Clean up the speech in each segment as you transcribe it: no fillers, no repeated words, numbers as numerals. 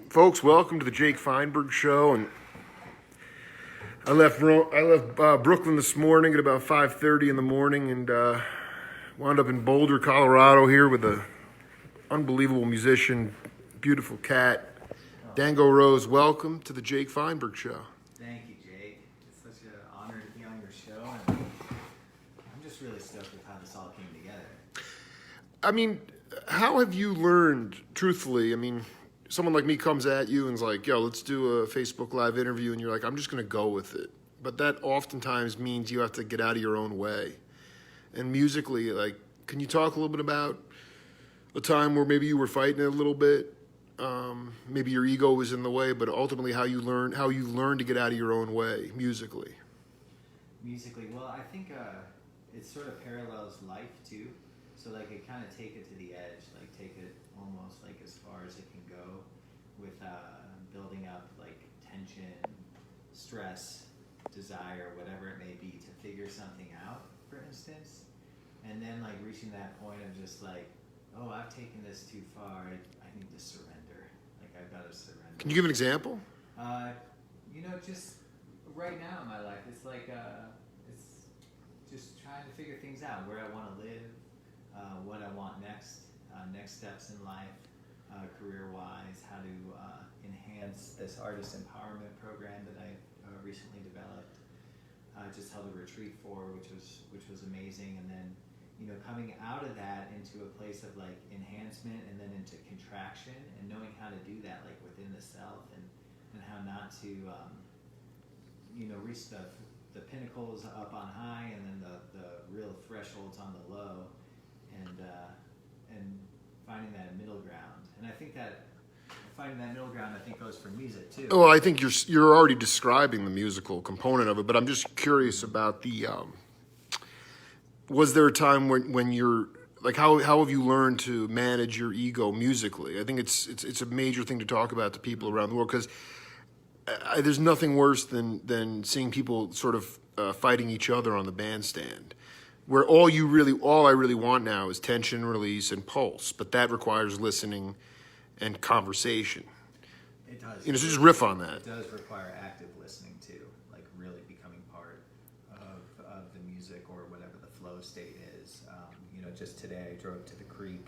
Folks, welcome to the Jake Feinberg Show. And I left Brooklyn this morning at about 5:30 in the morning, and wound up in Boulder, Colorado, here with a unbelievable musician, beautiful cat, Dango Rose. Welcome to the Jake Feinberg Show. Thank you, Jake. It's such an honor to be on your show, and I'm just really stoked with how this all came together. I mean, how have you learned, truthfully? I mean, someone like me comes at you and is like, yo, let's do a Facebook Live interview, and you're like, I'm just going to go with it. But that oftentimes means you have to get out of your own way. And musically, like, can you talk a little bit about a time where maybe you were fighting it a little bit? Maybe your ego was in the way, but ultimately how you learned to get out of your own way musically. Musically, well, I think it sort of parallels life too. So like it kind of take it to the edge, like take it almost like as far as it can go with building up like tension, stress, desire, whatever it may be, to figure something out, for instance. And then like reaching that point of just like, oh, I've taken this too far, I need to surrender. Like I've got to surrender. Can you give an example? Just right now in my life, it's like, it's just trying to figure things out, where I want to live, what I want next steps in life, career-wise, how to enhance this artist empowerment program that I recently developed. Just held a retreat for, which was amazing, and then coming out of that into a place of like enhancement and then into contraction, and knowing how to do that like within the self, and how not to reach the pinnacles up on high and then the real thresholds on the low, and finding that middle ground. And I think that finding that middle ground, I think, goes for music too. Well, I think you're already describing the musical component of it, but I'm just curious about the. Was there a time when you're like, how have you learned to manage your ego musically? I think it's a major thing to talk about to people around the world, because there's nothing worse than seeing people sort of fighting each other on the bandstand, where all I really want now is tension release and pulse, but that requires listening and conversation. It does. So just riff on that. It does require active listening too, like really becoming part of the music or whatever the flow state is. Just today I drove to the creek,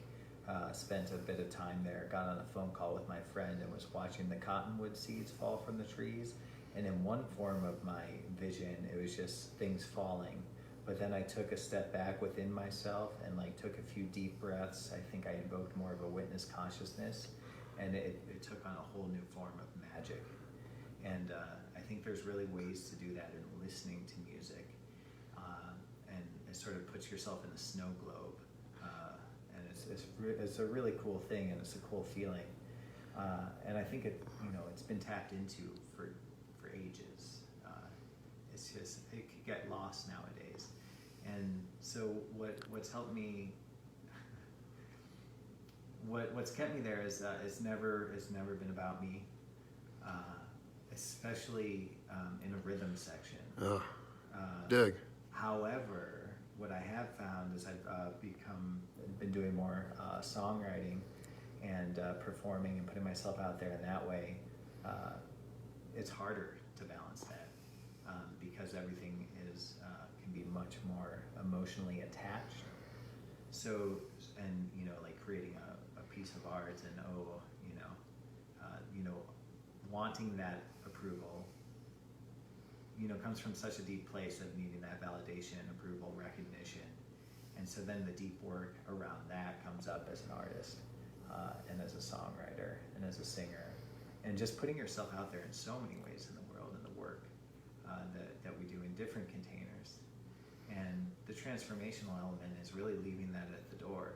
spent a bit of time there, got on a phone call with my friend, and was watching the cottonwood seeds fall from the trees. And in one form of my vision, it was just things falling. But then I took a step back within myself and like took a few deep breaths. I think I invoked more of a witness consciousness, and it took on a whole new form of magic. And I think there's really ways to do that in listening to music, and it sort of puts yourself in a snow globe, and it's a really cool thing, and it's a cool feeling. And I think it's been tapped into for ages. It's just it could get lost nowadays. And so what's helped me, what's kept me there is it's never been about me, especially in a rhythm section. Dig. However, what I have found is I've been doing more songwriting and performing and putting myself out there in that way. It's harder to balance that because everything can be much more emotionally attached. So, and like creating a piece of art, and wanting that approval, comes from such a deep place of needing that validation, approval, recognition. And so then the deep work around that comes up as an artist, and as a songwriter, and as a singer, and just putting yourself out there in so many ways in the world, and the work that we do in different containers. And the transformational element is really leaving that at the door.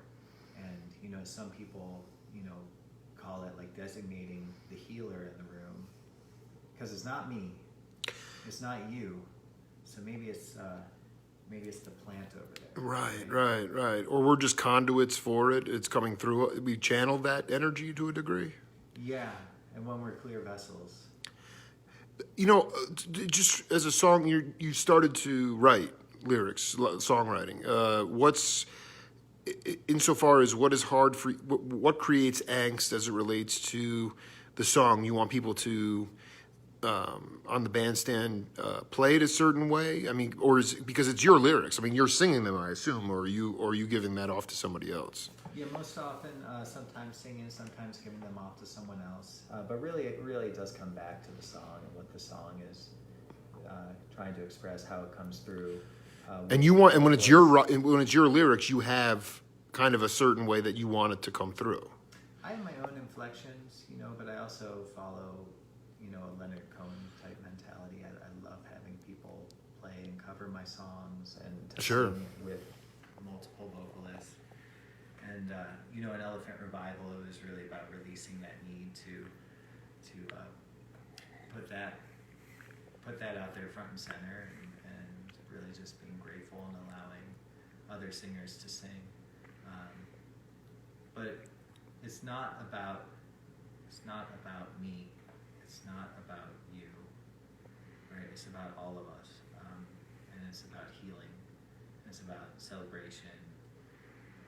And some people call it like designating the healer in the room, because it's not me, it's not you. So maybe it's the plant over there. Right. Or we're just conduits for it. It's coming through. We channel that energy to a degree. Yeah, and when we're clear vessels. Just as a song, you started to write lyrics, songwriting. insofar as what is hard for what creates angst as it relates to the song? You want people to on the bandstand play it a certain way? I mean, or is it because it's your lyrics? I mean, you're singing them, I assume, or are you giving that off to somebody else? Yeah, most often, sometimes singing, sometimes giving them off to someone else. But really, it really does come back to the song and what the song is trying to express, how it comes through. And you want, and when it's your lyrics, you have kind of a certain way that you want it to come through. I have my own inflections, but I also follow, a Leonard Cohen type mentality. I love having people play and cover my songs and to Sure. sing with multiple vocalists. And in Elephant Revival, it was really about releasing that need to put that out there front and center, and really just being grateful and allowing other singers to sing. But it's not about me. It's not about you, right? It's about all of us, and it's about healing. It's about celebration.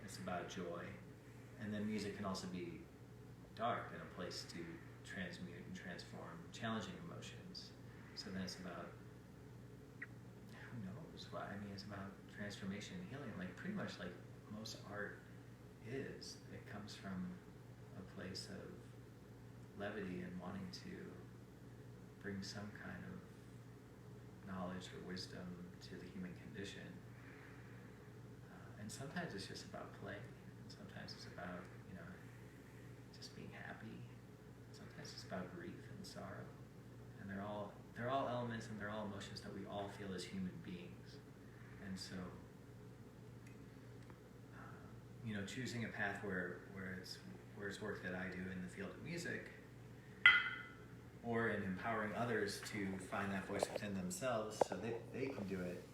It's about joy, and then music can also be dark and a place to transmute and transform challenging emotions. So then it's about, who knows what? I mean, it's about transformation and healing. Like pretty much like most art is. It comes from a place of levity and wanting to bring some kind of knowledge or wisdom to the human condition. And sometimes it's just about play. And sometimes it's about, just being happy. Sometimes it's about grief and sorrow. And they're all elements and they're all emotions that we all feel as human beings. And so, choosing a path where it's work that I do in the field of music, or in empowering others to find that voice within themselves so they can do it,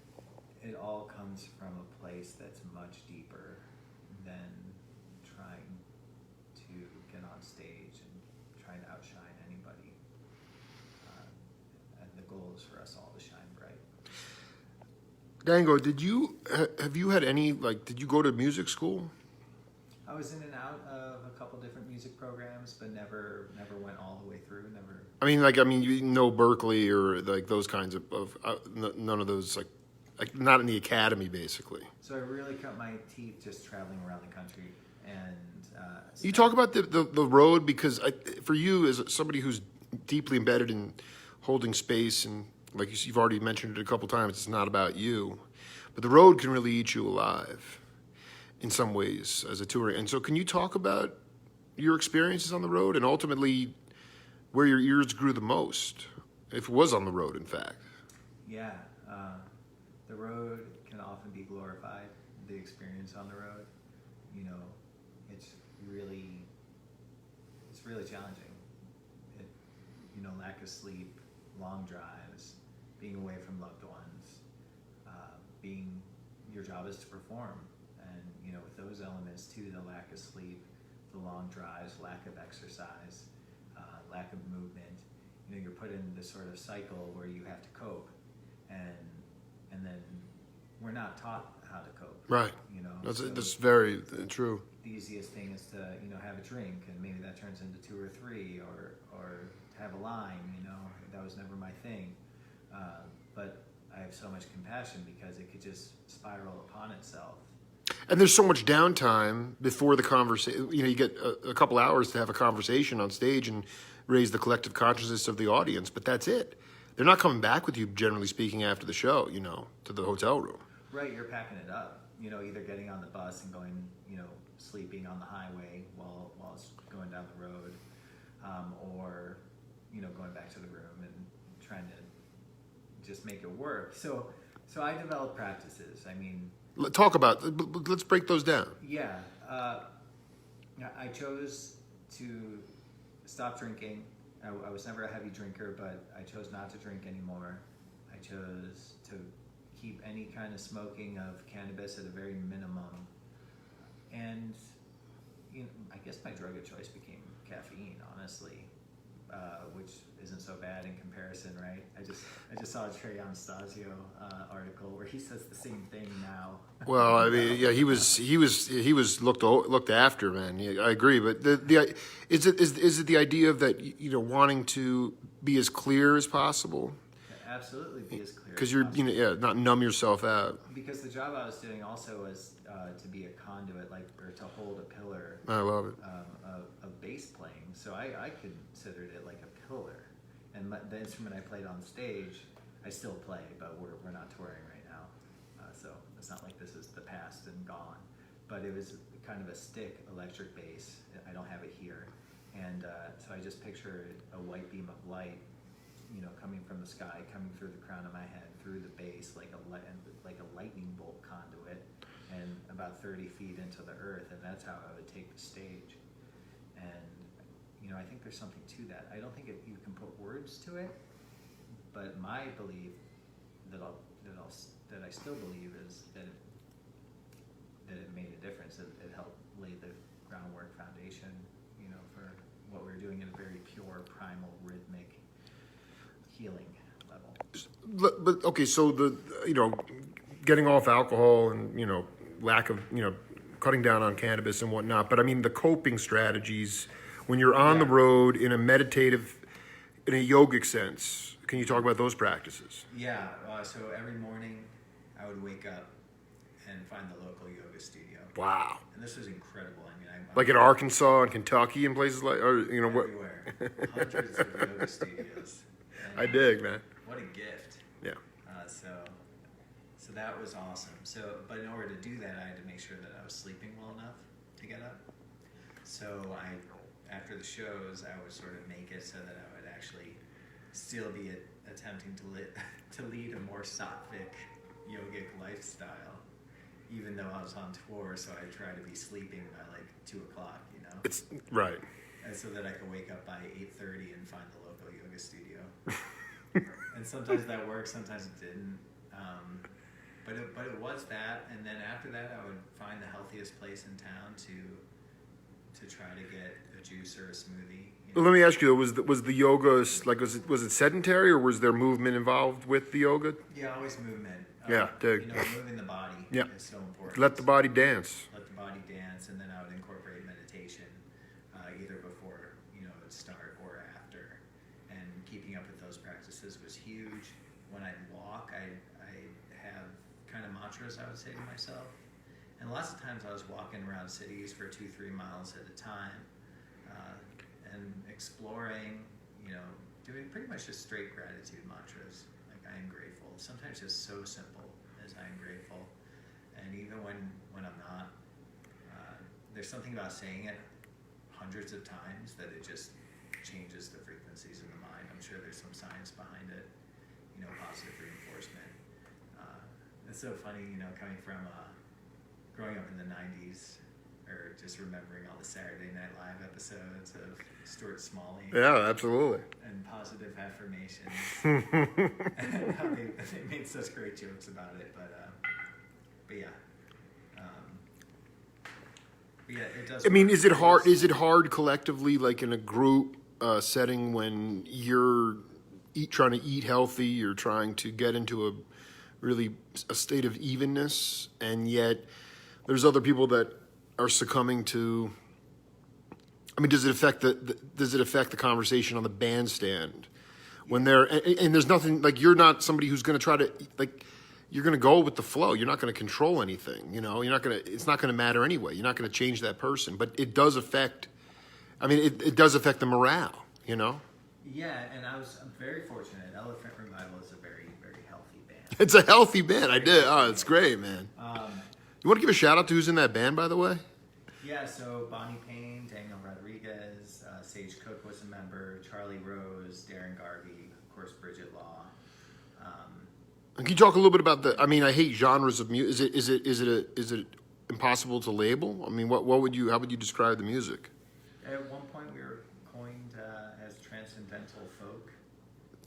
it all comes from a place that's much deeper than trying to get on stage and trying to outshine anybody. And the goal is for us all to shine bright. Dango, have you had any, did you go to music school? I was in and out of a couple different music programs, but never went all the way through. Never. Berkeley or those kinds of none of those not in the academy basically. So I really cut my teeth just traveling around the country and. You talk about the road because for you as somebody who's deeply embedded in holding space and like you've already mentioned it a couple times, it's not about you, but the road can really eat you alive. In some ways, as a touring. And so can you talk about your experiences on the road and ultimately where your ears grew the most, if it was on the road, in fact? Yeah, the road can often be glorified, the experience on the road. It's really challenging. Lack of sleep, long drives, being away from loved ones, your job is to perform. With those elements too, the lack of sleep, the long drives, lack of exercise, lack of movement, you're put in this sort of cycle where you have to cope, and then we're not taught how to cope. Right. That's very true. The easiest thing is to have a drink, and maybe that turns into 2 or 3, or to have a line. That was never my thing, but I have so much compassion because it could just spiral upon itself. And there's so much downtime before the conversation. You get a couple hours to have a conversation on stage and raise the collective consciousness of the audience, but that's it. They're not coming back with you, generally speaking, after the show, to the hotel room. Right, you're packing it up. Either getting on the bus and going, sleeping on the highway while it's going down the road, or, going back to the room and trying to just make it work. So I developed practices. Let's break those down. Yeah. I chose to stop drinking. I was never a heavy drinker, but I chose not to drink anymore. I chose to keep any kind of smoking of cannabis at a very minimum. And, I guess my drug of choice became caffeine, honestly. which isn't so bad in comparison, right? I just saw a Trey Anastasio article where he says the same thing now. Well, I mean, yeah, he was looked after, man. Yeah, I agree, but is it the idea of that, wanting to be as clear as possible? Absolutely, be as clear. Because you're not numb yourself out. Because the job I was doing also was to be a conduit, or to hold a pillar. I love it. Of bass playing, so I considered it like a pillar. And the instrument I played on stage, I still play, but we're not touring right now, so it's not like this is the past and gone. But it was kind of a stick electric bass. I don't have it here, and so I just pictured a white beam of light, coming from the sky, coming through the crown of my head, through the bass, like a lightning bolt conduit, and about 30 feet into the earth, and that's how I would take the stage. And I think there's something to that. I don't think you can put words to it, but my belief that I still believe is that it made a difference. It helped lay the groundwork foundation, for what we were doing at a very pure, primal, rhythmic, healing level. But okay, so getting off alcohol and lack of cutting down on cannabis and whatnot. But I mean the coping strategies when you're on the road in a meditative, in a yogic sense. Can you talk about those practices? Yeah. So every morning I would wake up and find the local yoga studio. Wow. And this was incredible. I mean, like in Arkansas and Kentucky and places like, or everywhere. Hundreds of yoga studios. And I dig, man. What a gift. Yeah. So that was awesome. But in order to do that, I had to make sure that I was sleeping well enough to get up. So after the shows, I would sort of make it so that I would actually still be attempting to lead a more sattvic, yogic lifestyle, even though I was on tour. So I try to be sleeping by like 2 o'clock, It's right. And so that I could wake up by 8:30 and find the local yoga studio. And sometimes that worked, sometimes it didn't. But it was that, and then after that, I would find the healthiest place in town to try to get a juice or a smoothie. Well, let me ask you: was the yoga like was it sedentary or was there movement involved with the yoga? Yeah, always movement. Dig. Moving the body Yeah. is so important. Let the body dance. Let the body dance, and then I would incorporate meditation, either before it would start or after. And keeping up with those practices was huge. When I'd walk, I'd have kind of mantras I would say to myself. And lots of times I was walking around cities for 2-3 miles at a time, and exploring, doing pretty much just straight gratitude mantras, like I am grateful. Sometimes just so simple as I am grateful. And even when I'm not, there's something about saying it hundreds of times that it just changes the frequencies in the mind. I'm sure there's some science behind it, positive reinforcement. It's so funny, coming from growing up in the 90s, or just remembering all the Saturday Night Live episodes of Stuart Smalley. Yeah, absolutely. And positive affirmations. And how they made such great jokes about it, but yeah. But yeah, it does. I mean, is it hard? Is it hard collectively, like in a group setting, when you're trying to eat healthy, you're trying to get into a state of evenness, and yet there's other people that are succumbing to. I mean, does it affect the conversation on the bandstand when they're and there's nothing like you're not somebody who's going to try to like. You're going to go with the flow. You're not going to control anything. You're not going to. It's not going to matter anyway. You're not going to change that person. But it does affect. I mean, it does affect the morale. Yeah, and I'm very fortunate. Elephant Revival is a very, very healthy band. It's a healthy band. I did. Oh, it's great, man. You want to give a shout out to who's in that band, by the way? Yeah. So Bonnie Payne, Daniel Rodriguez, Sage Cook was a member. Charlie Rose, Darren Garvey, of course, Bridget Law. Can you talk a little bit about the? I mean, I hate genres of music. Is it impossible to label? I mean, how would you describe the music? At one point, we were coined as transcendental folk.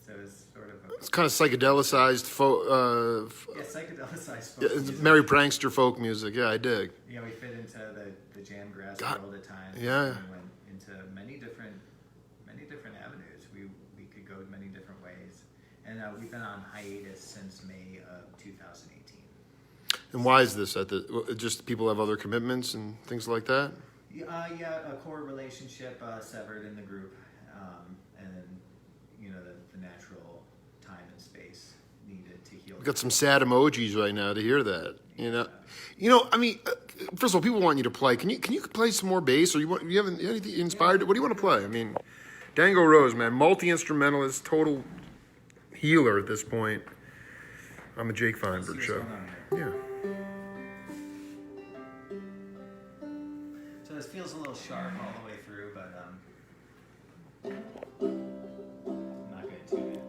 So it's sort of It's kind of psychedelicized folk. Psychedelicized folk. Yeah, it's music. Mary Prankster folk music. Yeah, I dig. We fit into the jam grass world at times. Yeah. And we went into many different different avenues. We could go many different ways, and we've been on hiatus since May of 2018. And why is this? Just people have other commitments and things like that? Yeah, a core relationship severed in the group, and then, the natural time and space needed to heal. We got some sad emojis right now to hear that. I mean, first of all, people want you to play. Can you play some more bass, or you have anything inspired? What do you want to play? I mean, Dango Rose, man, multi-instrumentalist, total healer at this point. I'm a Jake Feinberg show. Yeah. So this feels a little sharp all the way through, but I'm not going to tune it.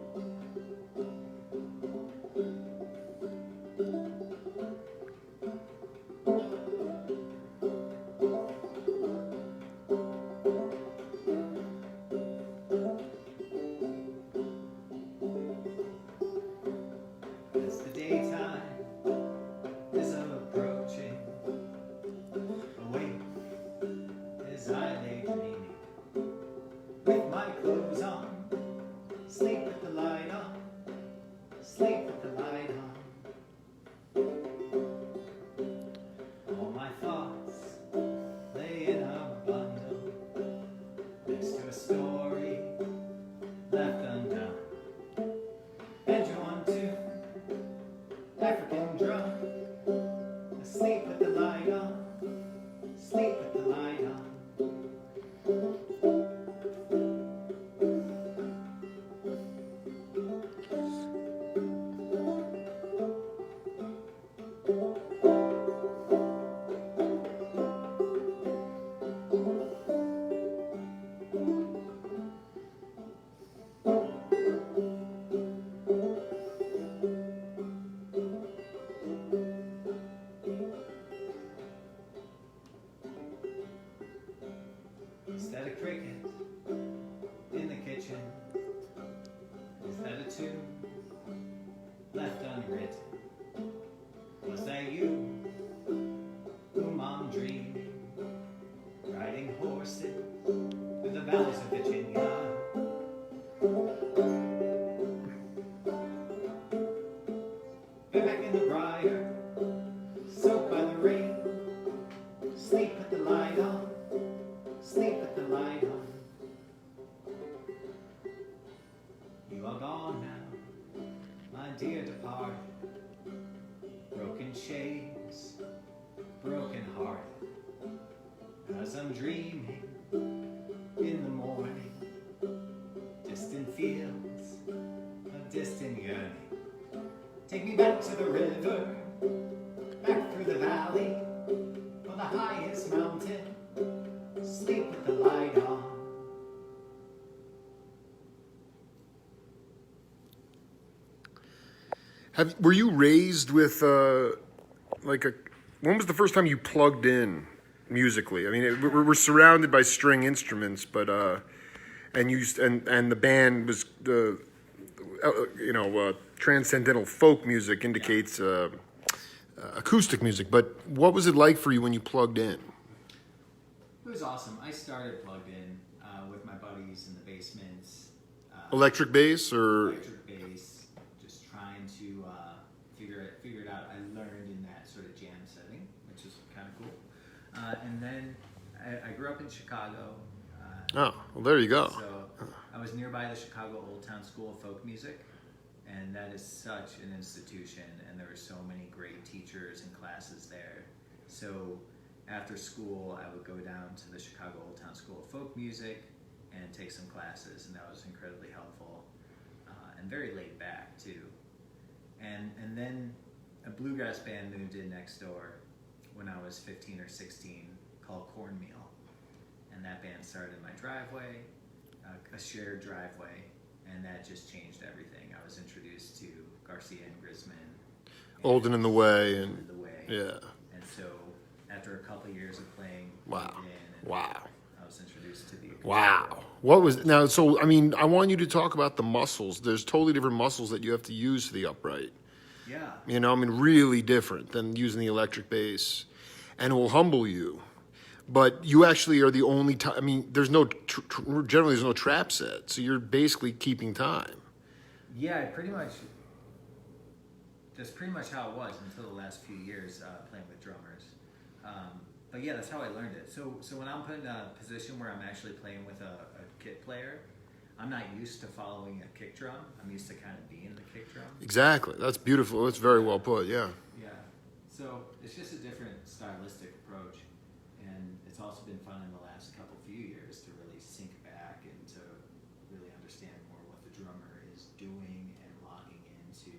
As the daytime is approaching, awake as I lay dreaming, with my clothes on, sleep with the light on, sleep with the light on. All my thoughts lay in a bundle, next to a story left undone. Banjo tune, African drum, asleep with the light on, sleep with the light on. Is that a cricket in the kitchen? Is that a tune left unwritten? Was that you, whom I'm dreaming, riding horses through the valleys of Virginia? Back in the briar, soaked by the rain, sleep with the light on, sleep with the light on. You are gone now, my dear departed. Broken shades, broken heart. As I'm dreaming in the morning, distant fields, a distant yearning. Take me back to the river, back through the valley, on the highest mountain. Sleep with the light on. Were you raised with when was the first time you plugged in musically? I mean, we're surrounded by string instruments, but and the band was transcendental folk music indicates acoustic music. But what was it like for you when you plugged in? It was awesome. I started plugged in with my buddies in the basements. Electric bass or Electric bass, just trying to figure it out. I learned in that sort of jam setting, which is kind of cool. And then I grew up in Chicago. Oh, well, there you go. So I was nearby the Chicago Old Town School of Folk Music, and that is such an institution, and there were so many great teachers and classes there. So after school, I would go down to the Chicago Old Town School of Folk Music and take some classes, and that was incredibly helpful and very laid back too. And then a bluegrass band moved in next door when I was 15 or 16 called Cornmeal, and that band started in my driveway, a shared driveway, and that just changed everything. I was introduced to Garcia and Grisman, Olden in the Way, and in the Way. Yeah. And so after a couple of years of playing, Wow. and Wow. I was introduced to the acoustic. Wow. What was now? So I mean, I want you to talk about the muscles. There's totally different muscles that you have to use for the upright. Yeah. You know, I mean, really different than using the electric bass, and it will humble you. But you actually are the only time. I mean, there's no generally there's no trap set, so you're basically keeping time. Yeah, pretty much. That's pretty much how it was until the last few years playing with drummers. But yeah, that's how I learned it. So when I'm put in a position where I'm actually playing with a kit player, I'm not used to following a kick drum. I'm used to kind of being the kick drum. Exactly. That's beautiful. That's very well put. Yeah. Yeah. So it's just a different stylistic approach, and it's also been fun in the last few years to really sink back and to really understand more what the drummer is doing and logging into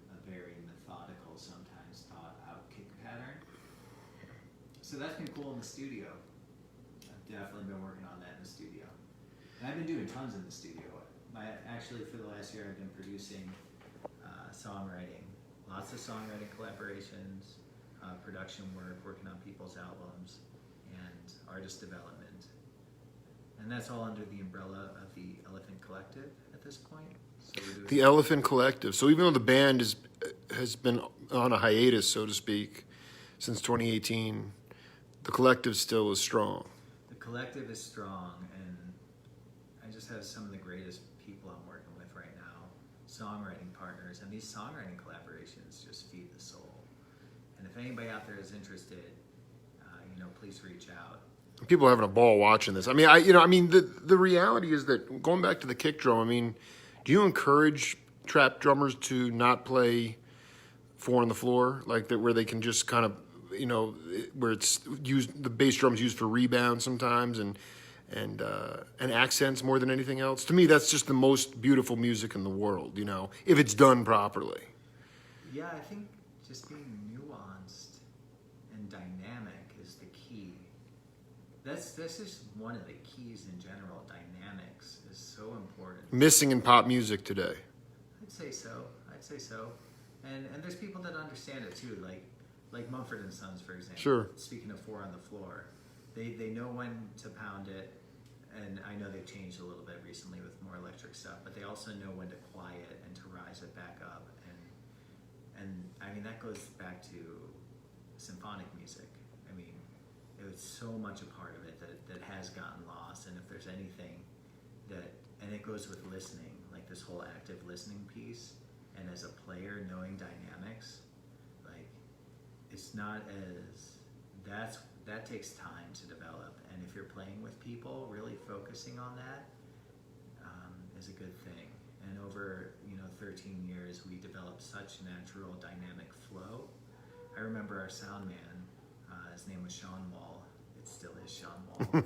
a very methodical, sometimes thought out kick pattern. So that's been cool in the studio. I've definitely been working on that in the studio. And I've been doing tons in the studio. Actually, for the last year, I've been producing songwriting, lots of songwriting collaborations, production work, working on people's albums, and artist development. And that's all under the umbrella of the Elephant Collective at this point. So we're doing The Elephant Collective. So even though the band has been on a hiatus, so to speak, since 2018, the collective still is strong. The collective is strong, and I just have some of the greatest people I'm working with right now, songwriting partners, and these songwriting collaborations just feed the soul. And if anybody out there is interested, please reach out. People are having a ball watching this. I mean, the reality is that going back to the kick drum. I mean, do you encourage trap drummers to not play four on the floor, like that, where they can just kind of, where it's used, the bass drum's used for rebound sometimes and accents more than anything else? To me, that's just the most beautiful music in the world, if it's done properly. Yeah, I think just being nuanced and dynamic is the key. That's just one of the keys in general. Dynamics is so important. Missing in pop music today. I'd say so. And there's people that understand it too, like Mumford and Sons, for example. Sure. Speaking of four on the floor, they know when to pound it, and I know they've changed a little bit recently with more electric stuff, but they also know when to quiet and to rise it back up, and I mean that goes back to symphonic music. I mean, it's so much a part of it that has gotten lost, and if there's anything and it goes with listening, like this whole active listening piece, and as a player knowing dynamics, like it's not as that takes time to develop, and if you're playing with people, really focusing on that is a good thing. And over 13 years, we developed such natural dynamic flow. I remember our sound man, his name was Sean Wall. It still is Sean Wall.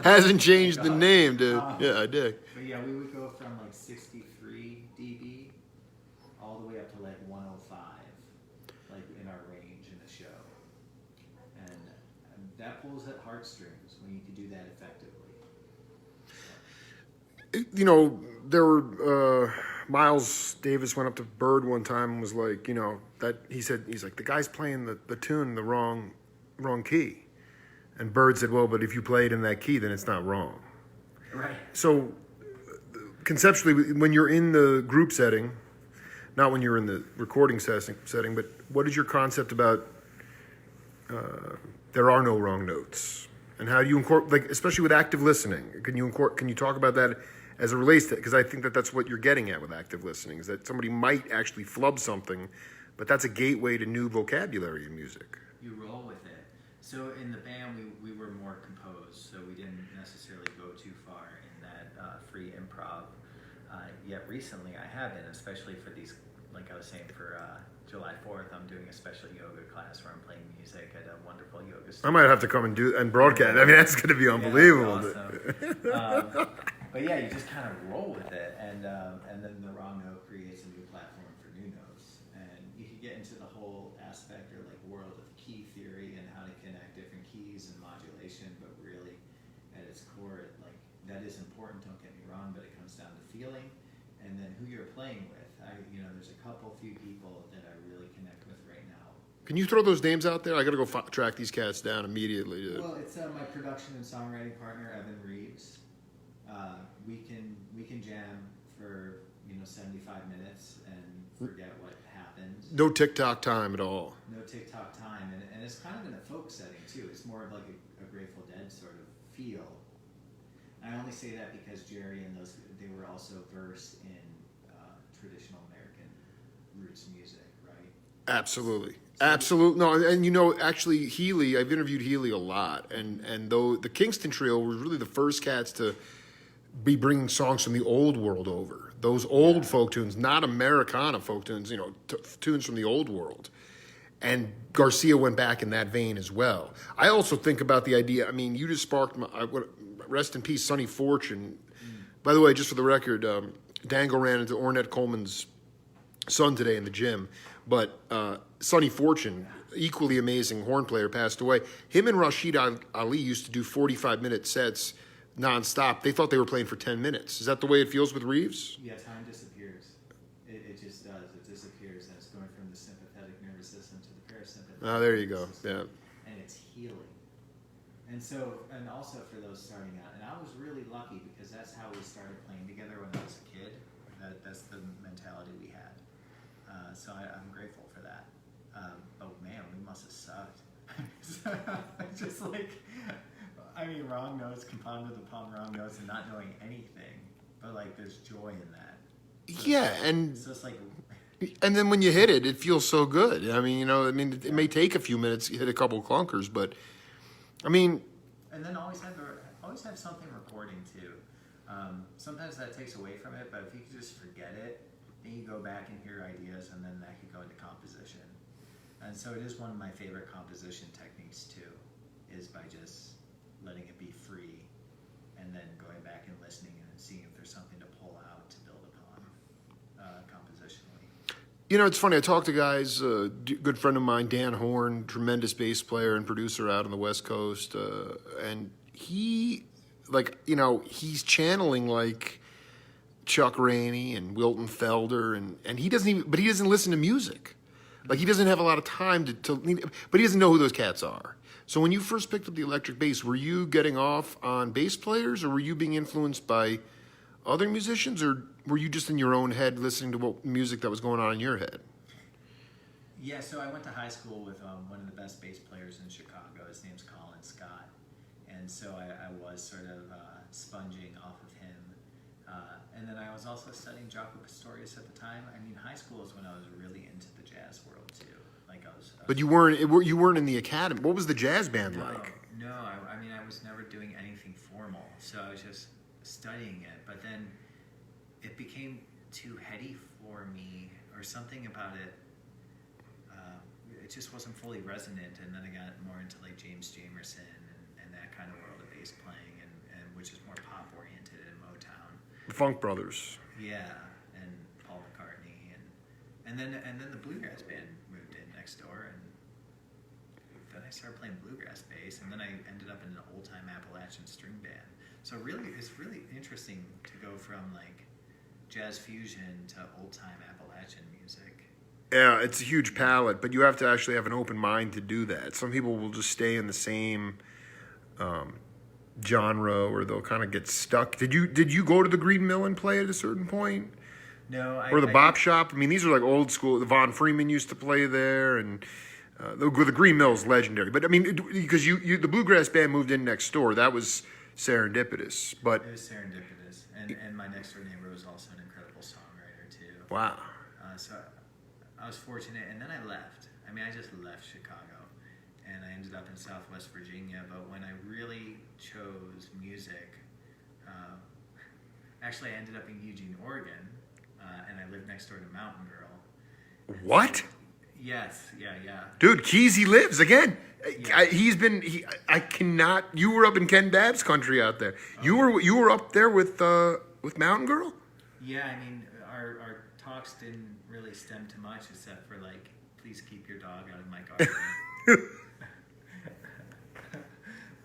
Hasn't changed the name, dude. Yeah, I dig. But yeah, we would go from like 63 dB all the way up to like 105, like in our range in the show. And that pulls at heartstrings when you can do that effectively. There were Miles Davis went up to Bird one time and was like, that he's like, the guy's playing the tune the wrong key, and Bird said, well, but if you play it in that key, then it's not wrong. Right. So conceptually, when you're in the group setting, not when you're in the recording setting, but what is your concept about there are no wrong notes, and how do you incorporate, like, especially with active listening? Can you talk about that as it relates to, because I think that's what you're getting at with active listening, is that somebody might actually flub something, but that's a gateway to new vocabulary in music. You roll with it. So in the band, we were more composed, so we didn't necessarily go too far in that free improv. Yet recently I have been, especially for these, like I was saying, for July 4th, I'm doing a special yoga class where I'm playing music at a wonderful yoga studio. I might have to come and broadcast. I mean, that's going to be unbelievable. Yeah, awesome. But yeah, you just kind of roll with it, and then the wrong note creates a new platform for new notes, and you can get into the whole aspect or like world of key theory and how to connect different keys and modulation. But really, at its core, that is important. Don't get me wrong, but it comes down to feeling, and then who you're playing with. There's a few people that I really connect with right now. Can you throw those names out there? I got to go track these cats down immediately. Well, it's my production and songwriting partner, Evan Reeves. We can jam for 75 minutes and forget what happened. No TikTok time at all. No TikTok time, and it's kind of in a folk setting too. It's more of like a Grateful Dead sort of feel. I only say that because Jerry and they were also versed in traditional American roots music, right? Absolutely. Absolutely. No, and actually Healy, I've interviewed Healy a lot, and though the Kingston Trio was really the first cats to be bringing songs from the old world over. Those old folk tunes, not Americana folk tunes, tunes from the old world. And Garcia went back in that vein as well. I also think about the idea, you just sparked rest in peace, Sonny Fortune. By the way, just for the record, Dango ran into Ornette Coleman's son today in the gym. But Sonny Fortune, equally amazing horn player, passed away. Him and Rashid Ali used to do 45-minute sets nonstop. They thought they were playing for 10 minutes. Is that the way it feels with Reeves? Yeah, time disappears. It just does. It disappears, and it's going from the sympathetic nervous system to the parasympathetic. Oh, there you go. System, Yeah. and it's healing. And also for those starting out, and I was really lucky because that's how we started playing together when I was a kid. That's the mentality we had. So I'm grateful for that. But man, we must have sucked. Just wrong notes compounded upon wrong notes and not knowing anything. But there's joy in that. So it's and then when you hit it, it feels so good. It may take a few minutes to hit a couple clunkers, but and then always have something recording too. Sometimes that takes away from it, but if you could just forget it, then you go back and hear ideas, and then that could go into composition. And so it is one of my favorite composition techniques too, is by just letting it be free, and then going back and listening and seeing if there's something to pull out to build upon compositionally. It's funny. I talked to guys, a good friend of mine, Dan Horn, tremendous bass player and producer out on the West Coast, and he, he's channeling like Chuck Rainey and Wilton Felder, and he doesn't listen to music. He doesn't have a lot of time but he doesn't know who those cats are. So when you first picked up the electric bass, were you getting off on bass players, or were you being influenced by other musicians, or were you just in your own head listening to what music that was going on in your head? Yeah, so I went to high school with one of the best bass players in Chicago. His name's Colin Scott. And so I was sort of sponging off of him. And then I was also studying Jaco Pastorius at the time. High school is when I was really into the jazz world too. But you weren't in the academy. What was the jazz band like? No, I was never doing anything formal. So I was just studying it. But then it became too heady for me, or something about it. It just wasn't fully resonant. And then I got more into James Jamerson and that kind of world of bass playing, and which is more pop oriented in Motown. The Funk Brothers. Yeah, and Paul McCartney, and then the bluegrass band moved in next door, and then I started playing bluegrass bass, and then I ended up in an old time Appalachian string band. So it's really interesting to go from jazz fusion to old time Appalachian music. Yeah, it's a huge palette, but you have to actually have an open mind to do that. Some people will just stay in the same genre, or they'll kind of get stuck. Did you go to the Green Mill and play at a certain point? No, or the Bop Shop? These are old school. Von Freeman used to play there, and the Green Mill is legendary. But because the bluegrass band moved in next door, that was serendipitous. But it was serendipitous, and my next door neighbor was also an incredible songwriter too. Wow. So I was fortunate, and then I left. I just left Chicago, and I ended up in Southwest Virginia. But when I really chose music, actually I ended up in Eugene, Oregon, and I lived next door to Mountain Girl. What? Yes, yeah. Dude, Keezy lives again. Yeah. I cannot. You were up in Ken Dabb's country out there. You were up there with Mountain Girl. Yeah, our talks didn't really stem to much, except for please keep your dog out of my garden.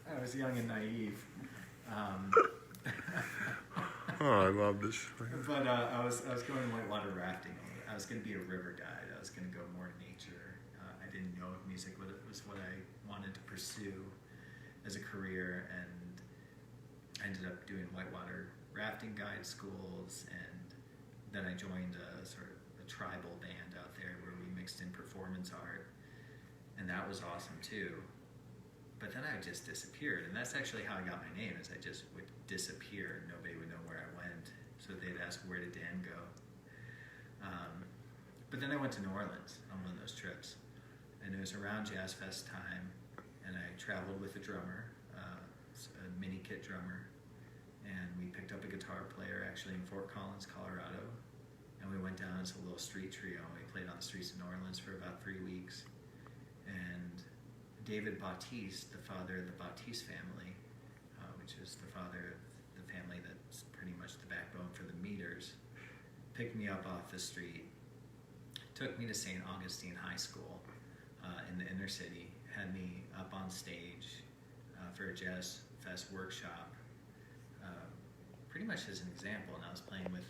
I was young and naive. Oh, I love this. But I was going whitewater rafting. I was going to be a river guide. I was going to go more in nature. I didn't know if music was what I wanted to pursue as a career, and I ended up doing whitewater rafting guide schools, and then I joined a sort of a tribal band out there where we mixed in performance art, and that was awesome too. but then I just disappeared, and that's actually how I got my name. Is I just would disappear. Nobody would know where I went, so they'd ask, "Where did Dan go?" But then I went to New Orleans on one of those trips, and it was around Jazz Fest time, and I traveled with a drummer, a mini kit drummer, and we picked up a guitar player actually in Fort Collins, Colorado, and we went down as a little street trio, and we played on the streets of New Orleans for about 3 weeks. And David Bautiste, the father of the Bautiste family, which is the father of the family that's pretty much the backbone for the Meters, picked me up off the street, took me to St. Augustine High School in the inner city, had me up on stage for a Jazz Fest workshop, pretty much as an example. And I was playing with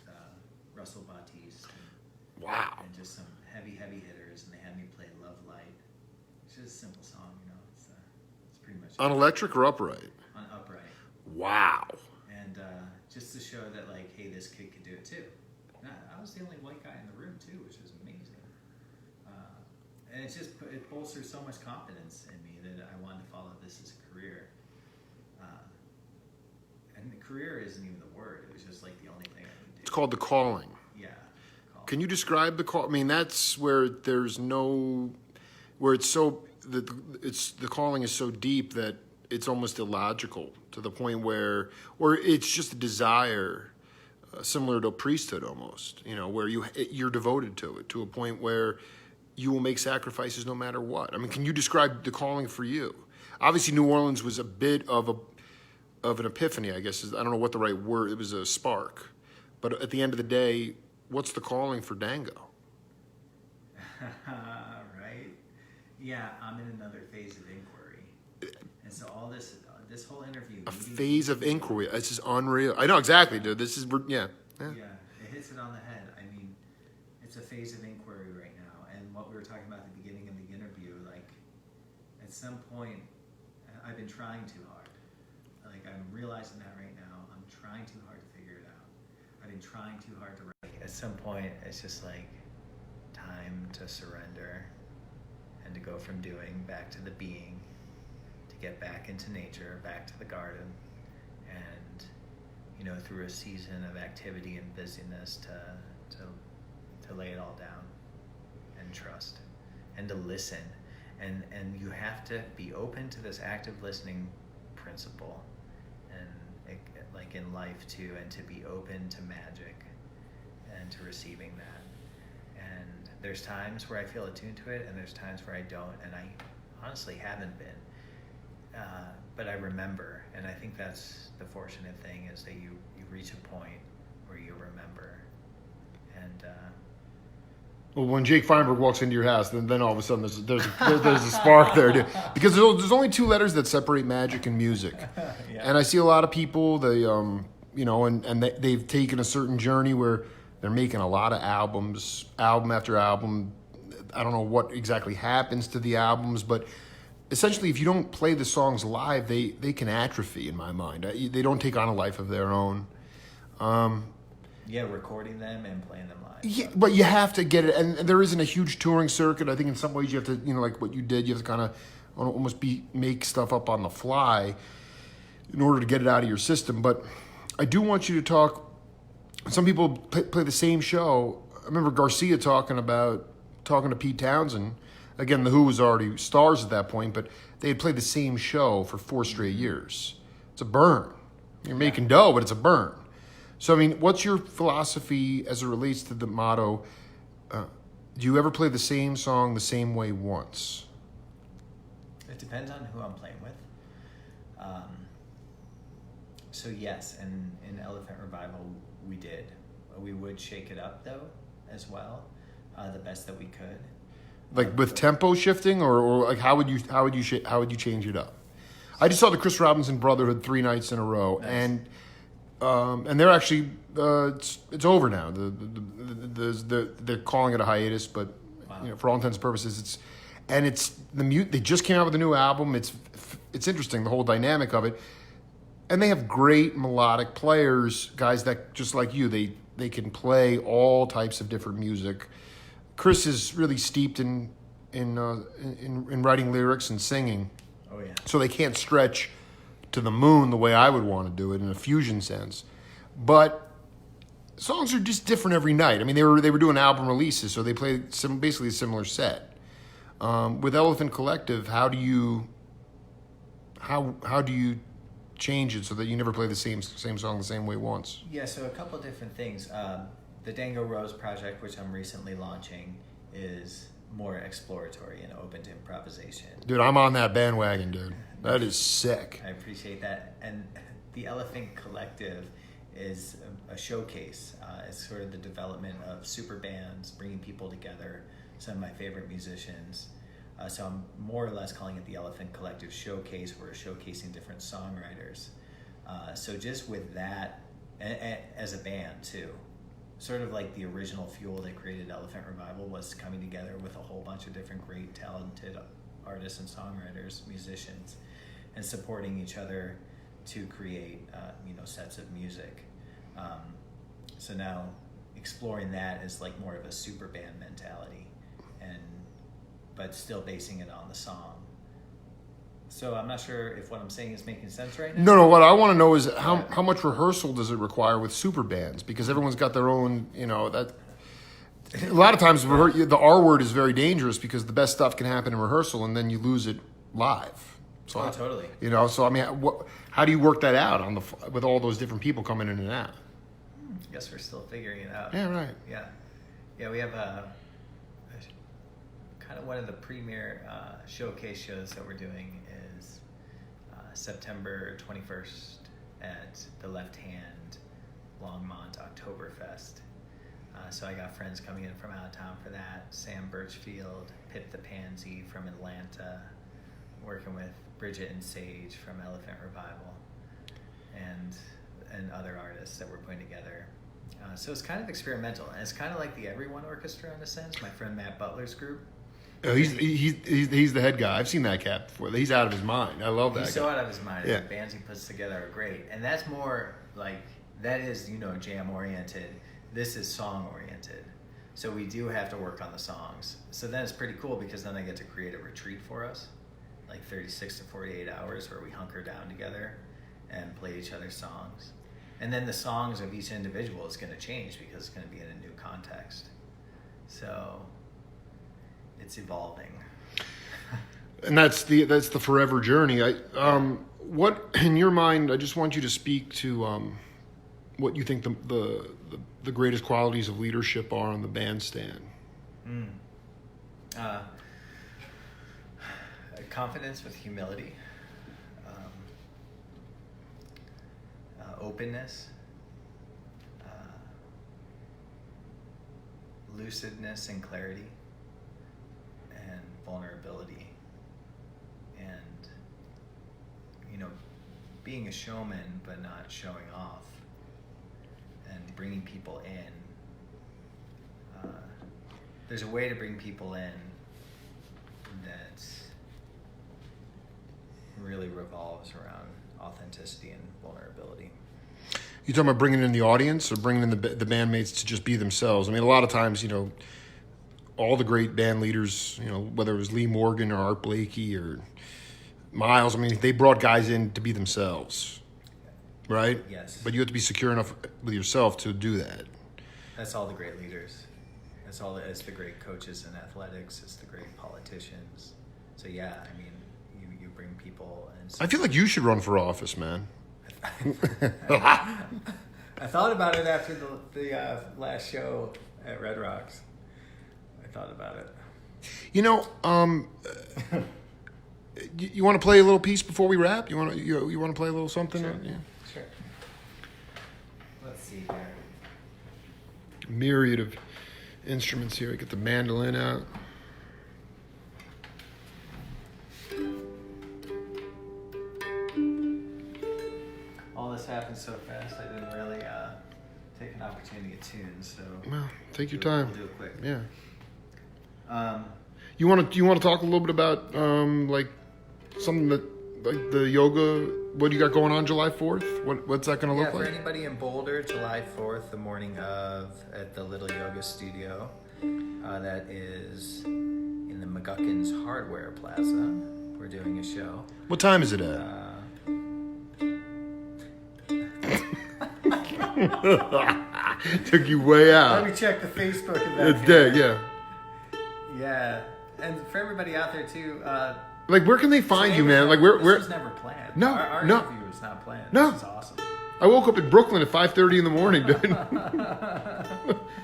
Russell Bautiste Wow. and just some heavy hitters, and they had me play Love Light. It's just a simple song, it's pretty much On electric or upright? on upright. Wow. And just to show that, like, hey, this kid could do it too. And I was the only white guy in the room too, which was amazing. And it bolsters so much confidence in me that I wanted to follow this as a career. And the career isn't even the word. It was just like the only thing I could do. It's called the calling. Yeah. Can you describe the call? I mean, that's where there's no, where it's so, the calling is so deep that it's almost illogical to the point where, or it's just a desire, similar to a priesthood almost, where you're devoted to it to a point where you will make sacrifices no matter what. I mean, can you describe the calling for you? Obviously, New Orleans was a bit of an epiphany, I guess. I don't know what the right word. It was a spark, but at the end of the day, what's the calling for Dango? Right? Yeah, I'm in another phase of inquiry, and so all this whole interview. A phase of inquiry. This is unreal. I know exactly, dude. This is yeah. Yeah, it hits it on the head. I mean, it's a phase of inquiry right now, and what we were talking about at the beginning of the interview, like, at some point, I've been trying too hard. Like, I'm realizing that right now. I'm trying too hard to figure it out. I've been trying too hard to write. At some point, it's just like time to surrender and to go from doing back to the being, to get back into nature, back to the garden, and through a season of activity and busyness to lay it all down and trust and to listen. And you have to be open to this active listening principle, and like in life too, and to be open to magic and to receiving that. And there's times where I feel attuned to it, and there's times where I don't, and I honestly haven't been. But I remember, and I think that's the fortunate thing, is that you reach a point where you remember. And Well, when Jake Feinberg walks into your house, then all of a sudden there's a spark there, dude. Because there's only two letters that separate magic and music. yeah. And I see a lot of people, they've taken a certain journey where they're making a lot of albums, album after album. I don't know what exactly happens to the albums, but essentially, if you don't play the songs live, they can atrophy in my mind. They don't take on a life of their own. Recording them and playing them live. Yeah, but you have to get it, and there isn't a huge touring circuit. I think in some ways you have to, like what you did, you have to kind of almost make stuff up on the fly in order to get it out of your system. But I do want you to talk. Some people play the same show. I remember Garcia talking to Pete Townsend. Again, The Who was already stars at that point, but they had played the same show for 4 straight years. It's a burn. You're making dough, but it's a burn. So, I mean, what's your philosophy as it relates to the motto, do you ever play the same song the same way once? It depends on who I'm playing with. So yes, in Elephant Revival, we did. We would shake it up, though, as well, the best that we could. Like with tempo shifting, or like how would you change it up? I just saw the Chris Robinson Brotherhood 3 nights in a row, Nice. and they're actually it's over now. They're calling it a hiatus, but Wow. for all intents and purposes, they just came out with a new album. It's interesting, the whole dynamic of it, and they have great melodic players, guys that just like you, they can play all types of different music. Chris is really steeped in writing lyrics and singing. Oh yeah. So they can't stretch to the moon the way I would want to do it in a fusion sense. But songs are just different every night. I mean, they were doing album releases, so they played basically a similar set. With Elephant Collective, how do you change it so that you never play the same song the same way once? Yeah, so a couple different things. The Dango Rose project, which I'm recently launching, is more exploratory and open to improvisation. Dude, I'm on that bandwagon, dude. That is sick. I appreciate that. And the Elephant Collective is a showcase. It's sort of the development of super bands, bringing people together, some of my favorite musicians. So I'm more or less calling it the Elephant Collective Showcase. We're showcasing different songwriters. So just with that, as a band too, sort of like the original fuel that created Elephant Revival was coming together with a whole bunch of different great, talented artists and songwriters, musicians, and supporting each other to create, sets of music. So now exploring that is like more of a super band mentality, but still basing it on the song. So I'm not sure if what I'm saying is making sense right now. No. What I want to know is how much rehearsal does it require with super bands? Because everyone's got their own, that. A lot of times the R word is very dangerous because the best stuff can happen in rehearsal and then you lose it live. So totally. So I mean, how do you work that out with all those different people coming in and out? I guess we're still figuring it out. Yeah, right. Yeah, we have kind of one of the premier showcase shows that we're doing is September 21st at the Left Hand Longmont Oktoberfest. So I got friends coming in from out of town for that. Sam Birchfield, Pip the Pansy from Atlanta, working with Bridget and Sage from Elephant Revival, and other artists that we're putting together. So it's kind of experimental, and it's kind of like the Everyone Orchestra in a sense. My friend Matt Butler's group. He's the head guy. I've seen that cat before. He's out of his mind. I love that guy. He's so out of his mind. Yeah. The bands he puts together are great. And that's more like, that is, jam-oriented. This is song-oriented. So we do have to work on the songs. So then it's pretty cool because then I get to create a retreat for us, like 36 to 48 hours where we hunker down together and play each other's songs. And then the songs of each individual is going to change because it's going to be in a new context. So it's evolving. And that's the forever journey. What in your mind? I just want you to speak to what you think the greatest qualities of leadership are on the bandstand. Confidence with humility, openness, lucidness and clarity, and vulnerability, and being a showman but not showing off, and bringing people in. There's a way to bring people in that really revolves around authenticity and vulnerability. You talking about bringing in the audience or bringing in the bandmates to just be themselves? I mean, a lot of times, all the great band leaders, whether it was Lee Morgan or Art Blakey or Miles, I mean, they brought guys in to be themselves, right? Yes. But you have to be secure enough with yourself to do that. That's all the great leaders. It's the great coaches in athletics. It's the great politicians. So yeah, I mean, you bring people. I feel like you should run for office, man. I thought about it after the last show at Red Rocks. I thought about it. You want to play a little piece before we wrap? You want to play a little something? Sure. Yeah. Sure. Let's see here. Myriad of instruments here. I get the mandolin out. All this happened so fast. I didn't really take an opportunity to get tuned. So Well, take your time. We'll do it quick. Yeah. You want to talk a little bit about like something that like the yoga? What do you got going on July 4th? What's that going to look For like? anybody in Boulder, July 4th, the morning of, at the Little Yoga Studio. That is in the McGuckin's Hardware Plaza. We're we're doing a show. What time is it at? Took you way Let out. me check the Facebook event. It's dead, yeah. Yeah, and for everybody out there too. Like, where can they find you, man? Like, this where? was never planned. No, our no. interview was not planned. No. This is awesome. I woke up in Brooklyn at 5:30 in the morning, dude.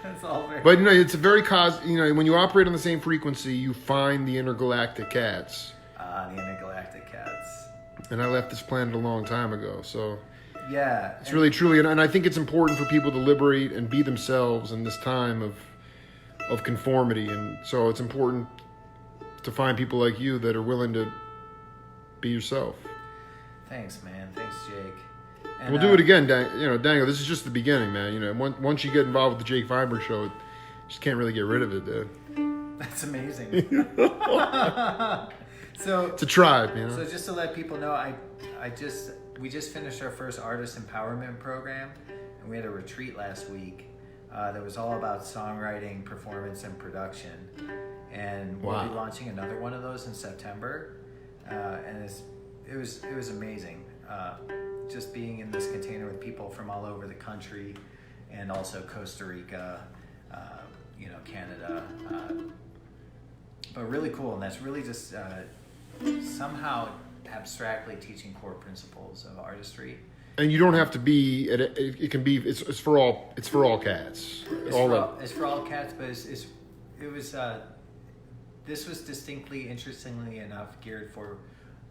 That's all very. But it's a very when you operate on the same frequency, you find the intergalactic cats. The intergalactic cats. And I left this planet a long time ago, so Yeah, it's really truly, and I think it's important for people to liberate and be themselves in this time of conformity, and so it's important to find people like you that are willing to be yourself. Thanks, man. Thanks, Jake. And, We'll do it again, Dango. This is just the beginning, man. Once you get involved with the Jake Feinberg show, you just can't really get rid of it, dude. That's amazing. So It's a tribe, So just to let people know, we just finished our first artist empowerment program, and we had a retreat last week that was all about songwriting, performance, and production. And we'll be launching another one of those in September, and it was amazing. Just being in this container with people from all over the country, and also Costa Rica, Canada, but really cool. And that's really just somehow abstractly teaching core principles of artistry. And you don't have to be. It can be. It's for all. It's for all cats. It's for all cats, but this was distinctly, interestingly enough, geared for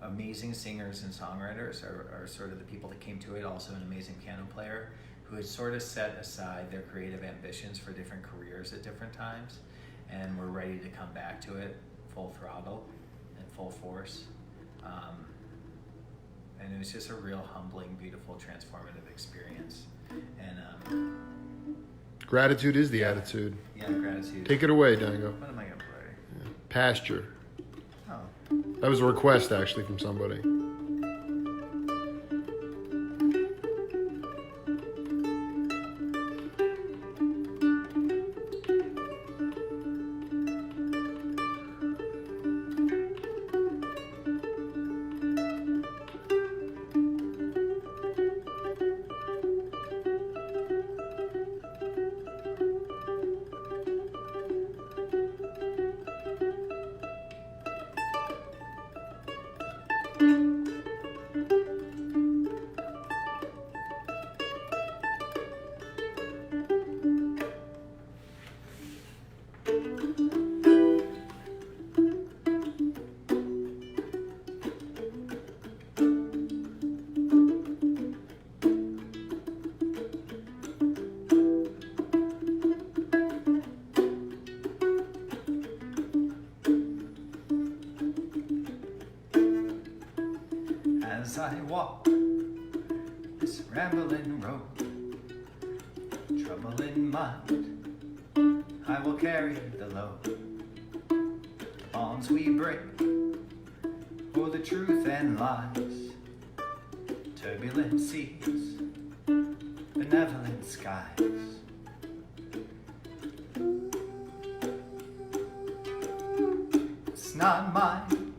amazing singers and songwriters are sort of the people that came to it. Also an amazing piano player who had sort of set aside their creative ambitions for different careers at different times, and were ready to come back to it full throttle and full force. And it was just a real humbling, beautiful, transformative experience. And Gratitude is the attitude. yeah, gratitude. Take it away, Dango. What am I gonna play? Pasture. Oh. That was a request, actually, from somebody. As I walk this rambling road, trouble in mind, I will carry the load. The bonds we break for the truth and lies, turbulent seas, benevolent skies. It's not mine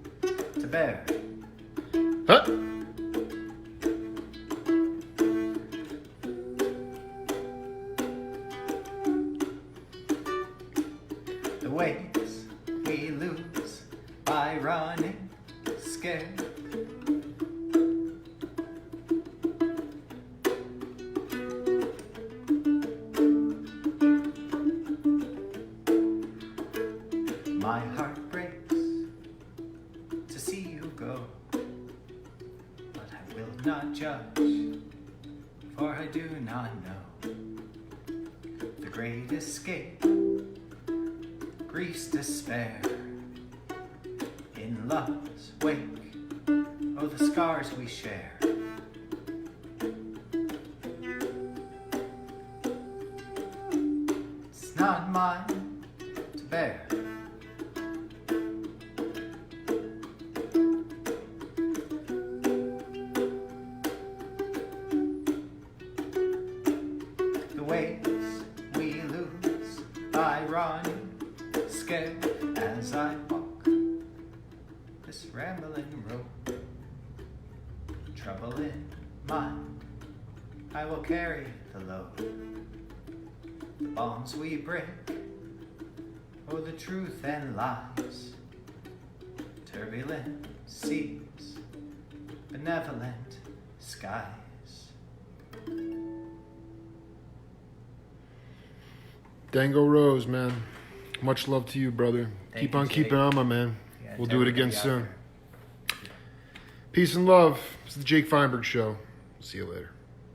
to bear. Huh? The ways we lose by running scared. My heart breaks to see you go, but I will not judge, for I do not know the great escape. Grief's despair in love's wake, oh the scars we share. It's not mine to bear. The ways we lose by running scared as I walk this rambling road. Trouble in mind, I will carry the load. The bonds we break, or the truth and lies. Turbulent seas, benevolent skies. Dango Rose, man. Much love to you, brother. Thank Keep you, on Jake. keeping on, my man. Yeah, We'll to do it again everybody out soon. there. Peace and love. It's the Jake Feinberg Show. See you later.